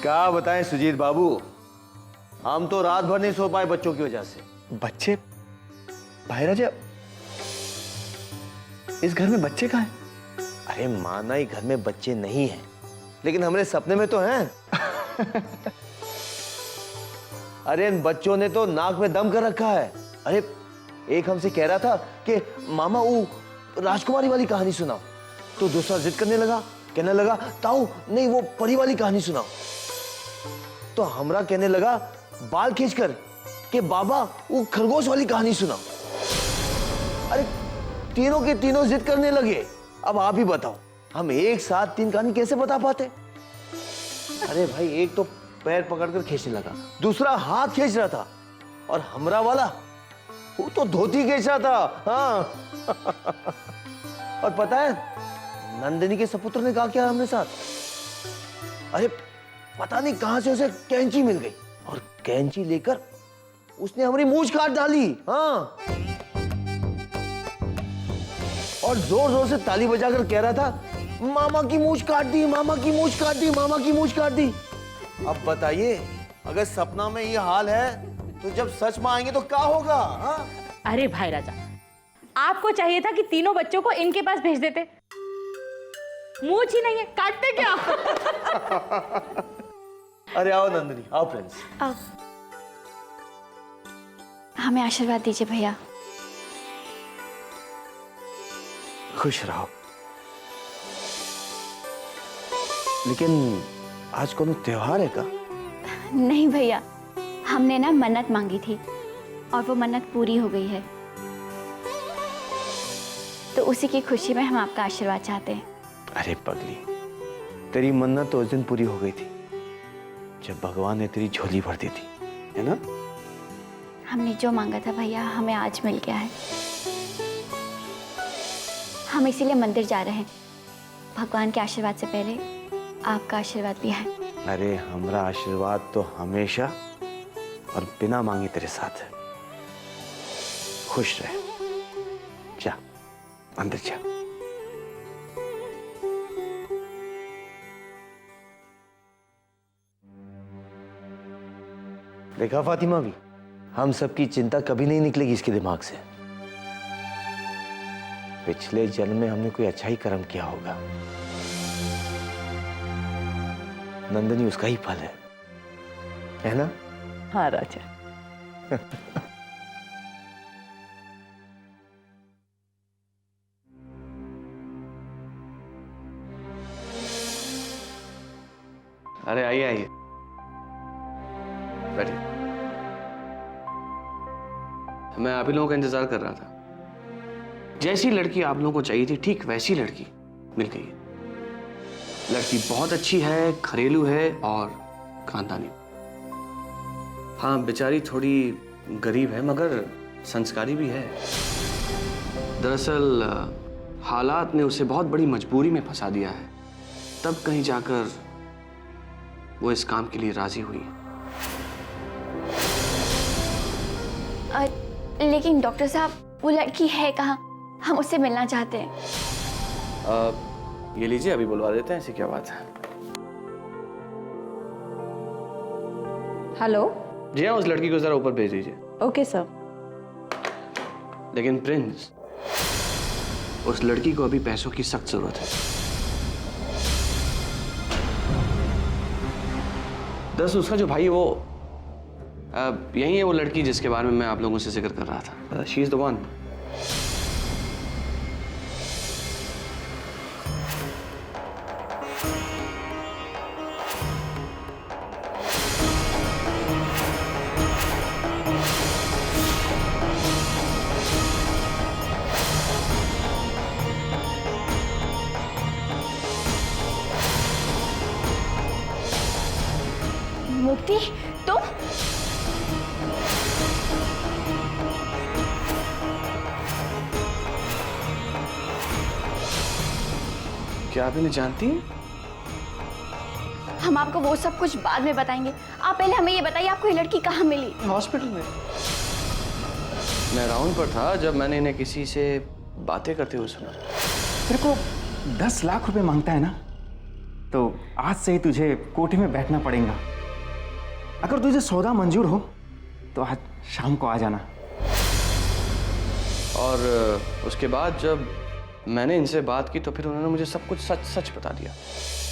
क्या बताएं सुजीत बाबू, हम तो रात भर नहीं सो पाए बच्चों की वजह से। बच्चे? भाई राजा, इस घर में बच्चे कहाँ हैं? अरे माना ही घर में बच्चे नहीं हैं, लेकिन हमारे सपने में तो हैं। अरे इन बच्चों ने तो नाक में दम कर रखा है। अरे एक हमसे कह रहा था कि मामा वो राजकुमारी वाली कहानी सुनाओ, तो दूसरा जिद करने लगा, कहने लगा ताऊ नहीं वो परी वाली कहानी सुनाओ, तो हमरा कहने लगा बाल खींचकर कि बाबा वो खरगोश वाली कहानी सुनाओ। अरे तीनों के तीनों जिद करने लगे। अब आप ही बताओ हम एक साथ 3 कहानी कैसे बता पाते? अरे भाई एक तो पैर पकड़कर खींचने लगा, दूसरा हाथ खींच रहा था, और हमरा वाला वो तो धोती खींच रहा था। हाँ। और पता है नंदिनी के सपुत्र ने कहा क्या हमने साथ? अरे पता नहीं कहां से उसे कैंची मिल गई, और कैंची लेकर उसने हमारी मूंछ काट डाली। हाँ, और जोर जोर से ताली बजाकर कह रहा था मामा की मूंछ काट दी, मामा की मूंछ काट दी, मामा की मूंछ काट दी। अब बताइए अगर सपना में ये हाल है तो जब सच में आएंगे तो क्या होगा? हाँ? अरे भाई राजा, आपको चाहिए था कि तीनों बच्चों को इनके पास भेज देते। मूंछ ही नहीं है, काटते क्या? अरे आओ नंदिनी, आओ फ्रेंड्स। हमें आशीर्वाद दीजिए भैया। खुश रहो। लेकिन आज कौन त्योहार है का? नहीं भैया, हमने ना मन्नत मांगी थी और वो मन्नत पूरी हो गई है, तो उसी की खुशी में हम आपका आशीर्वाद चाहते हैं। अरे पगली, तेरी मन्नत तो उस दिन पूरी हो गई थी जब भगवान ने तेरी झोली भर दी थी, है ना? हमने जो मांगा था भैया हमें आज मिल गया है। हम इसीलिए मंदिर जा रहे हैं। भगवान के आशीर्वाद से पहले आपका आशीर्वाद भी है। अरे हमारा आशीर्वाद तो हमेशा और बिना मांगे तेरे साथ है। खुश रहे। जा अंदर जा। देखा फातिमा भी, हम सबकी चिंता कभी नहीं निकलेगी इसके दिमाग से। पिछले जन्म में हमने कोई अच्छा ही कर्म किया होगा। नंदनी उसका ही फल है ना? हाँ राजा। अरे आइए आइए, बैठिए। मैं आप ही लोगों का इंतजार कर रहा था। जैसी लड़की आप लोगों को चाहिए थी ठीक वैसी लड़की मिल गई है। लड़की बहुत अच्छी है, घरेलू है और खानदानी। हाँ बेचारी थोड़ी गरीब है मगर संस्कारी भी है। दरअसल हालात ने उसे बहुत बड़ी मजबूरी में फंसा दिया है, तब कहीं जाकर वो इस काम के लिए राजी हुई। लेकिन डॉक्टर साहब वो लड़की है कहाँ? हम उससे मिलना चाहते हैं। ये लीजिए, अभी बुलवा देते हैं। ऐसी क्या बात है? हेलो। जी हाँ, उस लड़की को जरा ऊपर भेज दीजिए। Okay sir. लेकिन प्रिंस, उस लड़की को अभी पैसों की सख्त जरूरत है। दस उसका जो भाई वो यही है वो लड़की जिसके बारे में मैं आप लोगों से जिक्र कर रहा था। She is the one. मुक्ति, तुम? क्या आप इन्हें जानती हैं? हम आपको वो सब कुछ बाद में बताएंगे। आप पहले हमें ये बताइए आपको ये लड़की कहाँ मिली? हॉस्पिटल में। मैं राउंड पर था जब मैंने इन्हें किसी से बातें करते हुए सुना। तेरे को 10 लाख रुपए मांगता है ना, तो आज से ही तुझे कोठी में बैठना पड़ेगा। अगर तुझे सौदा मंजूर हो तो आज शाम को आ जाना। और उसके बाद जब मैंने इनसे बात की तो फिर उन्होंने मुझे सब कुछ सच सच बता दिया।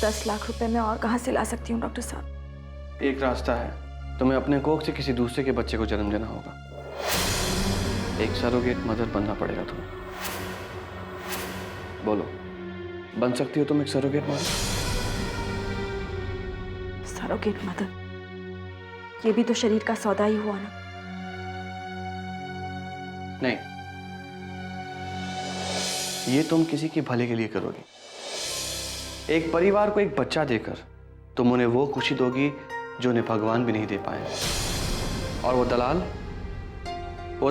10 लाख रुपए मैं और कहाँ से ला सकती हूँ डॉक्टर साहब? एक रास्ता है, तुम्हें अपने कोख से किसी दूसरे के बच्चे को जन्म देना होगा। एक सरोगेट मदर बनना पड़ेगा तुम्हें। बोलो, बन सकती हो तुम एक सरोगेट मदर? सरोगेट मदर, ये भी तो शरीर का सौदा ही हुआ ना। नहीं, ये तुम किसी के भले के लिए करोगी। एक परिवार को एक बच्चा देकर तुम उन्हें वो खुशी दोगी जो उन्हें भगवान भी नहीं दे पाए। और वो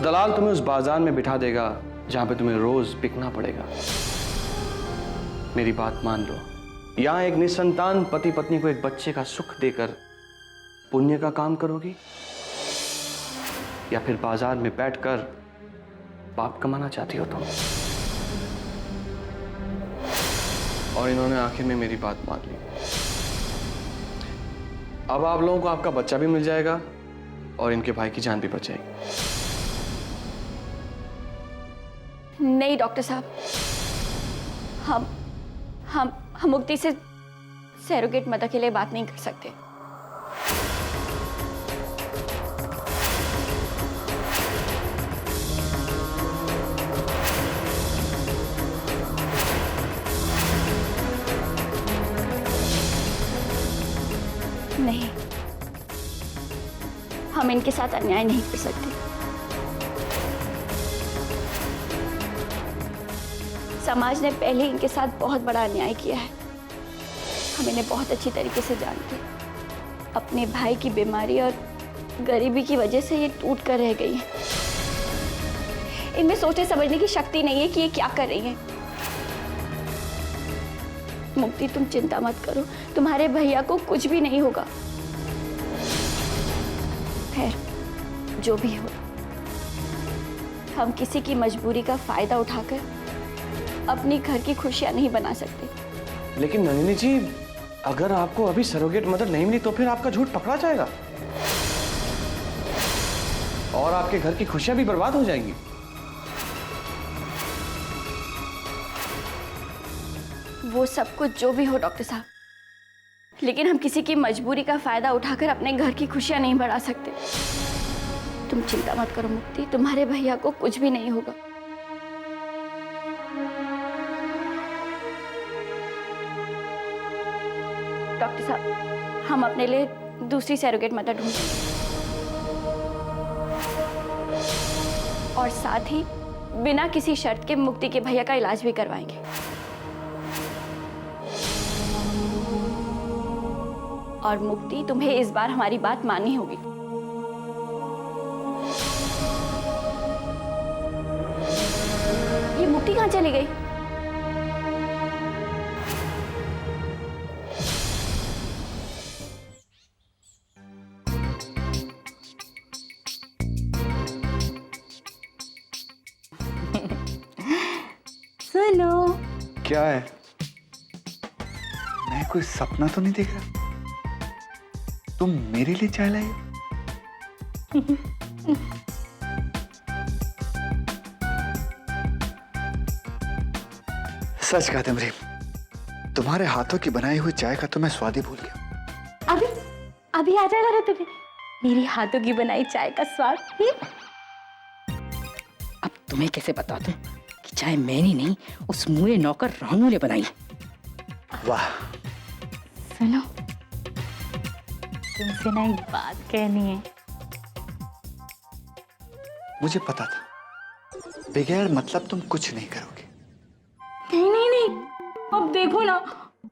दलाल तुम्हें उस बाजार में बिठा देगा जहां पे तुम्हें रोज बिकना पड़ेगा। मेरी बात मान लो, यहां एक निसंतान पति पत्नी को एक बच्चे का सुख देकर पुण्य का काम करोगी, या फिर बाजार में बैठकर पाप कमाना चाहती हो तुम? और इन्होंने आखिर में मेरी बात मान ली। अब आप लोगों को आपका बच्चा भी मिल जाएगा और इनके भाई की जान भी बच जाएगी। नहीं डॉक्टर साहब, हम मुक्ति से सरोगेट मदर के लिए बात नहीं कर सकते। नहीं, हम इनके साथ अन्याय नहीं कर सकते। समाज ने पहले इनके साथ बहुत बड़ा अन्याय किया है। हम इन्हें बहुत अच्छी तरीके से जानते हैं। अपने भाई की बीमारी और गरीबी की वजह से ये टूट कर रह गई हैं। इनमें सोचने समझने की शक्ति नहीं है कि ये क्या कर रही हैं। मुक्ति, तुम चिंता मत करो, तुम्हारे भैया को कुछ भी नहीं होगा। खैर, जो भी हो, हम किसी की मजबूरी का फायदा उठाकर अपनी घर की खुशियां नहीं बना सकते। लेकिन नलिनी जी, अगर आपको अभी सरोगेट मदर नहीं मिली तो फिर आपका झूठ पकड़ा जाएगा और आपके घर की खुशियां भी बर्बाद हो जाएंगी। वो सब कुछ जो भी हो डॉक्टर साहब, लेकिन हम किसी की मजबूरी का फायदा उठाकर अपने घर की खुशियां नहीं बढ़ा सकते। तुम चिंता मत करो मुक्ति, तुम्हारे भैया को कुछ भी नहीं होगा। डॉक्टर साहब, हम अपने लिए दूसरी सरोगेट मदर ढूंढेंगे और साथ ही बिना किसी शर्त के मुक्ति के भैया का इलाज भी करवाएंगे। और मुक्ति, तुम्हें इस बार हमारी बात माननी होगी। ये मुक्ति कहाँ चली गई? सुनो, क्या है? मैं कोई सपना तो नहीं देख रहा? तुम मेरे लिए चाय लाई हो? सच कहा तुमरे, तुम्हारे हाथों की बनाई हुई चाय का तो मैं स्वाद ही भूल गया। अभी आ जाएगा ना तुम्हें मेरी हाथों की बनाई चाय का स्वाद। अब तुम्हें कैसे बता दूं कि चाय मैंने नहीं, उस मुए नौकर रामू ने बनाई। वाह, सुनो, तुमसे ना एक बात कहनी है। मुझे पता था, बगैर मतलब तुम कुछ नहीं करोगे। नहीं नहीं नहीं, अब देखो ना,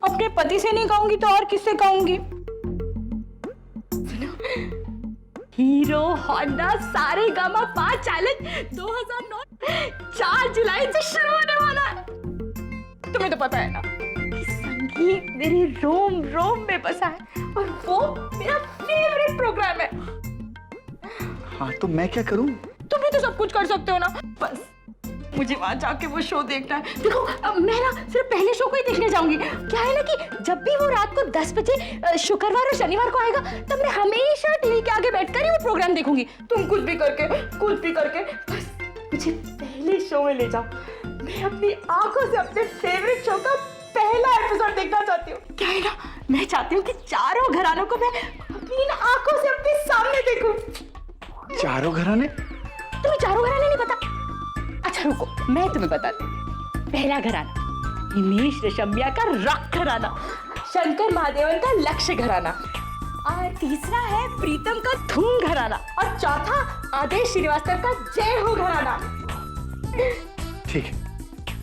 अपने पति से नहीं कहूंगी तो और किससे कहूंगी? हीरो होंडा सारे गामा 5 चैलेंज 2009 4 जुलाई से शुरू होने वाला है। तुम्हें तो पता है ना कि संगीत मेरे रोम रोम में बसा है और वो मेरा फेवरेट प्रोग्राम है। हाँ, तो मैं क्या करूं? तुम भी तो सब कुछ कर सकते हो ना, बस मुझे वहां जाके वो शो देखना है। देखो अब मैं ना सिर्फ पहले शो को ही देखने जाऊंगी। क्या है ना कि जब भी वो रात को 10 बजे शुक्रवार और शनिवार को आएगा तब मैं हमेशा टीवी के आगे बैठकर ही वो प्रोग्राम देखूंगी। तुम कुछ भी करके बस मुझे पहले शो में ले जाओ। मैं अपनी आंखों से अपने फेवरेट शो का पहला एपिसोड देखना चाहती हूँ। क्या है ना, मैं चाहती हूँ कि चारों घरानों को मैं अपनी इन आंखों से अपने सामने देखूं। चारों घराने? तुम्हें चारों घराने नहीं पता? अच्छा रुको, मैं तुम्हें बताती हूँ। पहला घराना हिमेश रेशमिया का रॉक घराना, शंकर महादेवन का लक्ष्य घराना, और तीसरा है प्रीतम का धूम घराना, और चौथा आदेश श्रीवास्तव का जय हो घराना। ठीक है,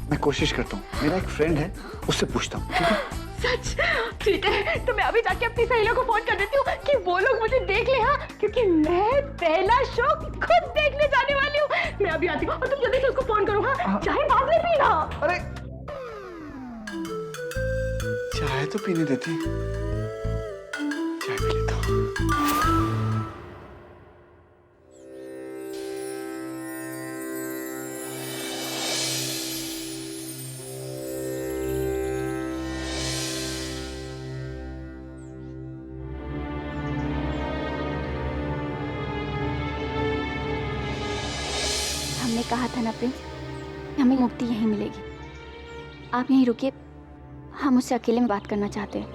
मैं कोशिश करता हूँ। मेरा एक फ्रेंड है, उससे पूछता हूँ। ठीक है? सच? ठीक है, तो मैं अभी जाके अपनी सहेलियों को फोन कर देती हूँ कि वो लोग मुझे देख ले। हाँ, क्योंकि मैं पहला शो खुद देखने जाने वाली हूँ। मैं अभी आती हूँ और तुम जल्दी से उसको फोन करो। हाँ, चाहे बाद में पीना। अरे चाय तो पीने देती, चाय पी लेता हूँ। हमने कहा था ना प्रिंस, हमें मुक्ति यहीं मिलेगी। आप यहीं रुकिए, हम उससे अकेले में बात करना चाहते हैं।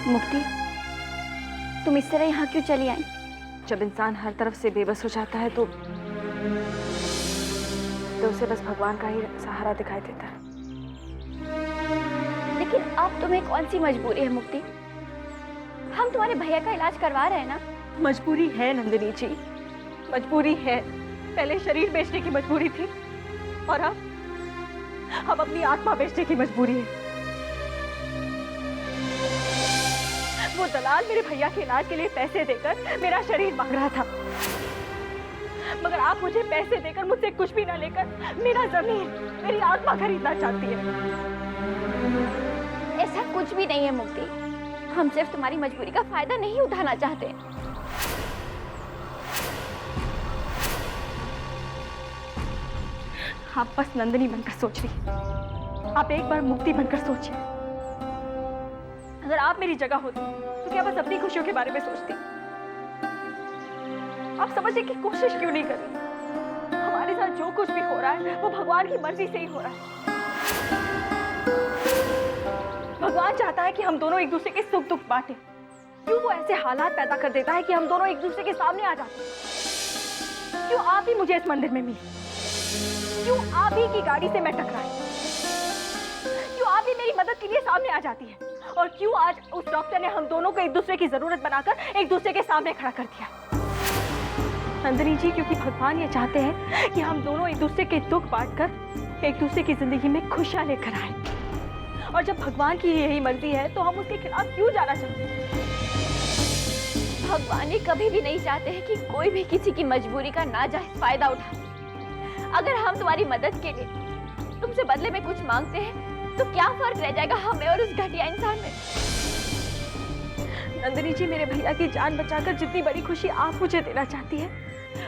मुक्ति, तुम इस तरह यहाँ क्यों चली आई? जब इंसान हर तरफ से बेबस हो जाता है तो उसे बस भगवान का ही सहारा दिखाई देता है। लेकिन अब तुम्हें कौन सी मजबूरी है मुक्ति? हम तुम्हारे भैया का इलाज करवा रहे हैं ना। मजबूरी है नंदिनी जी, मजबूरी है। पहले शरीर बेचने की मजबूरी थी और अब अपनी आत्मा बेचने की मजबूरी है। वो दलाल मेरे भैया के इलाज के लिए पैसे देकर मेरा शरीर मांग रहा था, मगर आप मुझे पैसे देकर मुझसे कुछ भी ना लेकर मेरा जमीन, मेरी आत्मा खरीदना चाहती है। ऐसा कुछ भी नहीं है मुक्ति, हम सिर्फ तुम्हारी मजबूरी का फायदा नहीं उठाना चाहते। आप बस नंदिनी बनकर सोच रही, आप एक बार मुक्ति बनकर सोचिए। अगर आप मेरी जगह होती तो क्या बस अपनी खुशियों के बारे में सोचती? आप समझने की कोशिश क्यों नहीं कर रही? हमारे साथ जो कुछ भी हो रहा है वो भगवान की मर्जी से ही हो रहा है। भगवान चाहता है कि हम दोनों एक दूसरे के सुख दुख बांटें। क्यों वो ऐसे हालात पैदा कर देता है कि हम दोनों एक दूसरे के सामने आ जाते हैं? क्यों आप ही मुझे इस मंदिर में मिली? क्यों आप ही की गाड़ी से मैं टकराई? क्यों आप ही मेरी मदद के लिए सामने आ जाती है? और क्यों आज उस डॉक्टर ने हम दोनों को एक दूसरे की जरूरत बनाकर एक दूसरे के सामने खड़ा कर दिया? नंदिनी जी, क्योंकि भगवान ये चाहते हैं कि हम दोनों एक दूसरे के दुख बांटकर एक दूसरे की जिंदगी में खुशियां लेकर आए। और जब भगवान की यही मर्जी है तो हम उसके खिलाफ क्यों जाना चाहते हैं? भगवान ये कभी भी नहीं चाहते हैं कि कोई भी किसी की मजबूरी का नाजायज फायदा उठाए। अगर हम तुम्हारी मदद के लिए तुमसे बदले में कुछ मांगते हैं तो क्या फर्क रह जाएगा हमें और उस घटिया इंसान में? नंदिनी जी, मेरे भैया की जान बचाकर जितनी बड़ी खुशी आप मुझे देना चाहती है,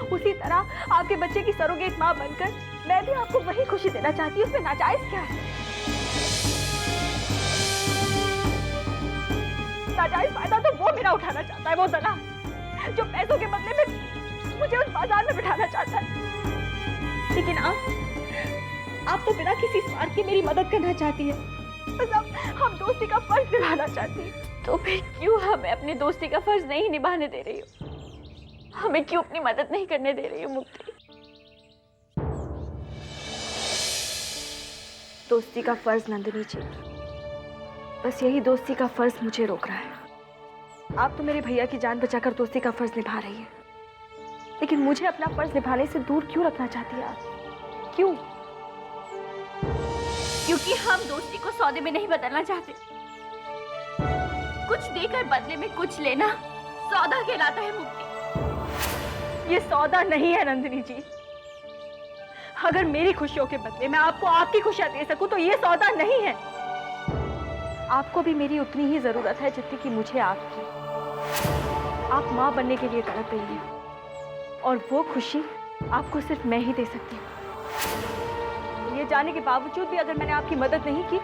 उसी तरह आपके बच्चे की सरोगेट माँ बनकर मैं भी आपको वही खुशी देना चाहती हूँ। उसमें नाजायज क्या है? नाजायज फायदा तो वो मेरा उठाना चाहता है, वो दलाल जो पैसों के बदले में मुझे उस बाजार में बिठाना चाहता है। लेकिन आप तो बिना किसी स्वार्थ के मेरी मदद करना चाहती है। बस हम दोस्ती का फर्ज निभाना चाहती है। तो फिर क्यों हमें अपनी दोस्ती का फर्ज नहीं निभाने दे रही हो? हमें क्यों अपनी मदद नहीं करने दे रही हो मुक्ति? दोस्ती का फर्ज नंदिनी जी, बस यही दोस्ती का फर्ज मुझे रोक रहा है। आप तो मेरे भैया की जान बचाकर दोस्ती का फर्ज निभा रही है, लेकिन मुझे अपना फर्ज निभाने से दूर क्यों रखना चाहती है आप? क्यों? क्योंकि हम दोस्ती को सौदे में नहीं बदलना चाहते। कुछ देकर बदले में कुछ लेना सौदा कहलाता है मुक्ति। ये सौदा नहीं है नंदिनी जी। अगर मेरी खुशियों के बदले मैं आपको आपकी खुशियां दे सकूं तो ये सौदा नहीं है। आपको भी मेरी उतनी ही जरूरत है जितनी कि मुझे आपकी। आप माँ बनने के लिए तड़प रही हैं और वो खुशी आपको सिर्फ मैं ही दे सकती हूँ। ये जाने के बावजूद भी अगर मैंने आपकी मदद नहीं की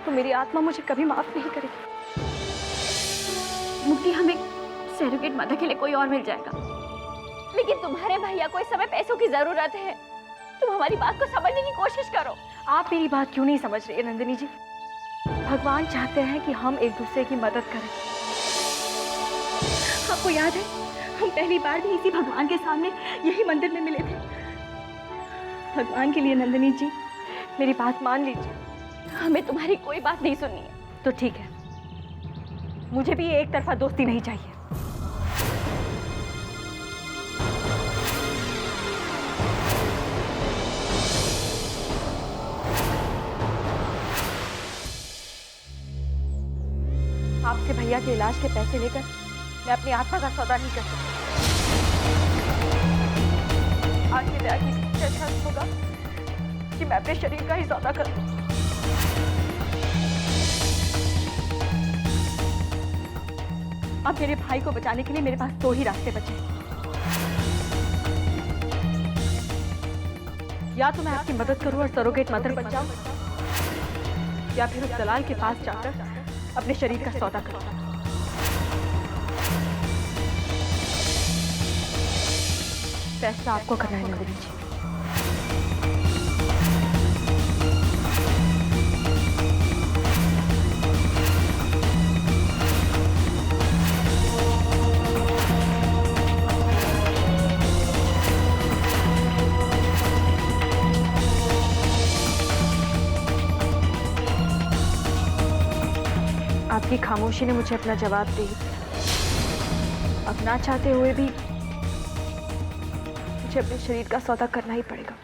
तो मेरी आत्मा मुझे कभी माफ नहीं करेगी। मुक्ति, हमें सैरोगेट मदर के लिए कोई और मिल जाएगा, लेकिन तुम्हारे भैया को इस समय पैसों की जरूरत है। तुम हमारी बात को समझने की कोशिश करो। आप मेरी बात क्यों नहीं समझ रही है नंदिनी जी? भगवान चाहते हैं कि हम एक दूसरे की मदद करें। आपको याद है हम पहली बार भी इसी भगवान के सामने यही मंदिर में मिले थे। भगवान के लिए नंदिनी जी मेरी बात मान लीजिए। हमें तुम्हारी कोई बात नहीं सुननी है। तो ठीक है, मुझे भी एक तरफा दोस्ती नहीं चाहिए। आपसे भैया के इलाज के पैसे लेकर मैं अपनी आत्मा का सौदा नहीं कर सकती। आज की दया की सबसे अच्छा होगा कि मैं अपने शरीर का ही सौदा करूं। अब मेरे भाई को बचाने के लिए मेरे पास दो ही रास्ते बचे हैं। या तो मैं आपकी मदद करूं और सरोगेट मदर बन जाऊं, या फिर उस दलाल के पास जाकर अपने शरीर का सौदा करूं। फैसला आपको करना है नंदिनी जी। आपकी खामोशी ने मुझे अपना जवाब दे दिया। अब ना चाहते हुए भी मुझे अपने शरीर का सौदा करना ही पड़ेगा।